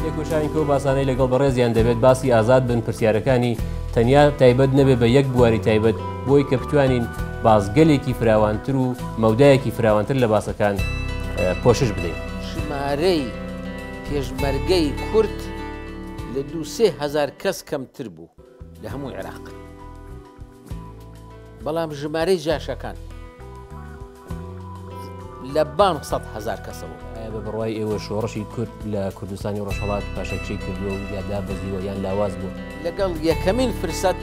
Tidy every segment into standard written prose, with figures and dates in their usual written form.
یەکوشانی کە و باسانەی لەگەڵ بەڕێزیان دەبێت باسی ئازاد بن پرسیارەکانی تەنیا تایبەت نەبێ بە یەک بواری تایبەت بۆی کە بتوانین بازگەلێکی فراوانتر و مەودایەکی فراوانتر لە باسەکان پۆشش بدەین. ژمارەی پێشمەرگەی کورد لە 2-3 کەس کەمتر بوو لە هەموو عێراق، بەڵام ژمارەی جاشەکان لە 500,000 کەسەوە. بە بڕوای ئێوە شۆڕشی کورد لە کوردستانی ڕۆژهەڵات پاشەکچەی کردووە و یادا بەزیوە یان لاواز بوو لەگەڵ یەکەمین فرسەت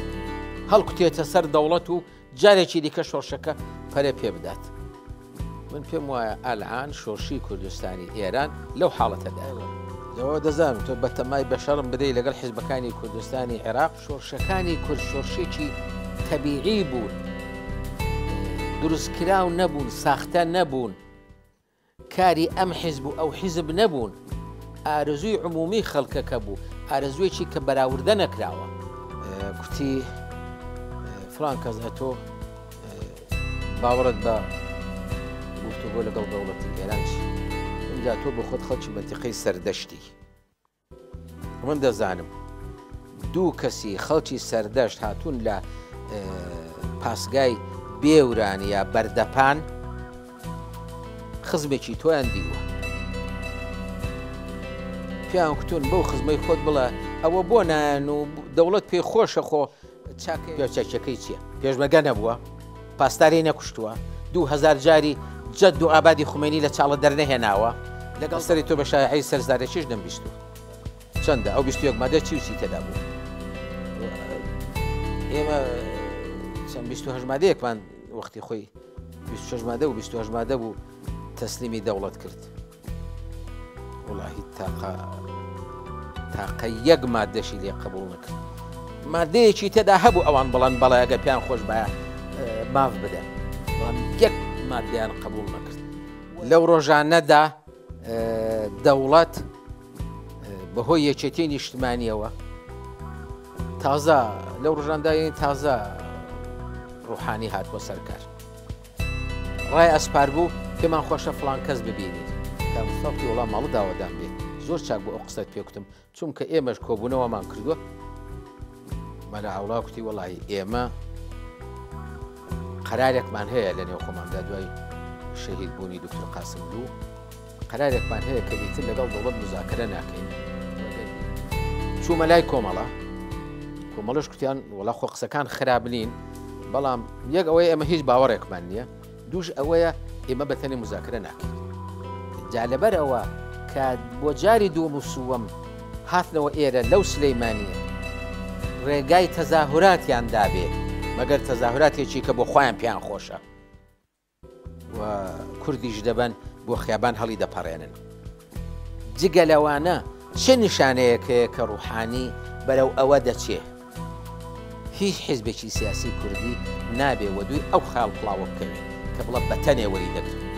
هەڵکوتێتە سەر دەوڵەت و جارێکی دیکە شۆڕشەکە پەرە پێ بدات. من پێم وایە ئەلعان شۆڕشی کوردستانی ئێران لەو حاڵەتەداوە. لەوە دەزانم تۆ بەتەمای بەشەڕم بدەی لەگەڵ حیزبەکانی کوردستانی عێراق. شۆڕشەکانی کورد شۆڕشێکی تەبیعی بوون، دروستکراو نەبوون، ساختە نەبوون، کاری ئەم حیزب و ئەو حیزب نەبوون، ئارزووی عمومی خەڵکەکە بوو، ئارزوویەکی کە بەراوردە نەکراوە. کوتی فلان کەس ئەتۆ باوەڕت بە گفتوگۆ لەگەڵ دەوڵەتی ئێران چی؟ اینجا تۆ بە خۆت خەڵکی مەنتیقەی سەردەشتی. من دەزانم دوو کەسی خەڵکی سەردەشت هاتوون لە پاسگای بێوران یا بەردەپان خزمێکی تۆیان دیوە، پیان کوتون بەو خزمەی خۆت بڵە ئەوە بۆ نایەن و دەوڵەت پێی خۆشە خۆ چاکەکەی چییە؟ پێشمەرگە نەبووە، پاسداری نەکوشتووە، 2000 جاری جەد و ئابادی خومێنی لە چاڵە دەرنەهێناوە، لەگەڵ سەری تۆ بە شایعەی سەرزارێکیش نەمبیستووە. چەندە ئەو 21 مادە چی و چی تێدا بوو؟ ئێمە چەند 28 مادەیەکمان وەختی خۆی 26 مادە و 28 مادە بوو تەسلیمی دەوڵەت کرد. وڵاهی تاقە یەک مادەشی لێ قبول نەکرد. مادەیەکی تێدا هەبوو ئەوان بڵند بەڵایەگە پیان خۆش بە ماف بدەن، بەڵام یەک مادەیان قبول نەکرد. لەو ڕۆژانەدا دەوڵەت بەهۆی یەکێتی نیشتمانیەوە تازە لەو ڕۆژانداین تازە ڕوحانی هاتووە سەرکار. ڕای ئەسپار بوو پێمان خۆشە فڵان کەس ببینیت دامساڵی وڵام ماڵ داوەدان بێت. زۆر چاک بۆ ئەو قسەت پێکوتم چونکە ئێمەش کۆبوونەوەمان کردووە. مەلا ئەوڵا کوتی وەڵی ئێمە قەرارێکمان هەیە لە نێو خۆماندا دوای شەهید بوونی دکتۆر قاسملوو، قەرارێکمان هەیە کە دیتر لەگەڵ دەوڵەت مزاکرە ناکەین. چوومە لای کۆمەڵش کوتیان وەڵا خۆ قسەکان خراب نین، بەڵام یەک ئەوەیە ئێمە هیچ باوەڕێکمان نییە، دووش ئەوەیە ئێمە بەتەنی مزاکرە ناکەین. جا لەبەر ئەوە کە بۆ جاری دووەم و سووەم هاتنەوە ئێرە لەو سلەیمانیە ڕێگای تەزاهوراتیان دابێ، مەگەر تەزاهوراتێکی کە بۆ خۆیان پێیان خۆشە و کوردیش دەبن بۆ خیابان هەڵی دەپەڕێنن. جگە لەوانە چه نیشانەیەکەیە کە ڕوحانی بەرەو ئەوە دەچێ؟ هیچ حیزبێکی سیاسی کوردی نابێ وە دوی ئەو خاڵ پڵاوە بکەوێت کە بڵە بەتەنێ وەری دەگرن.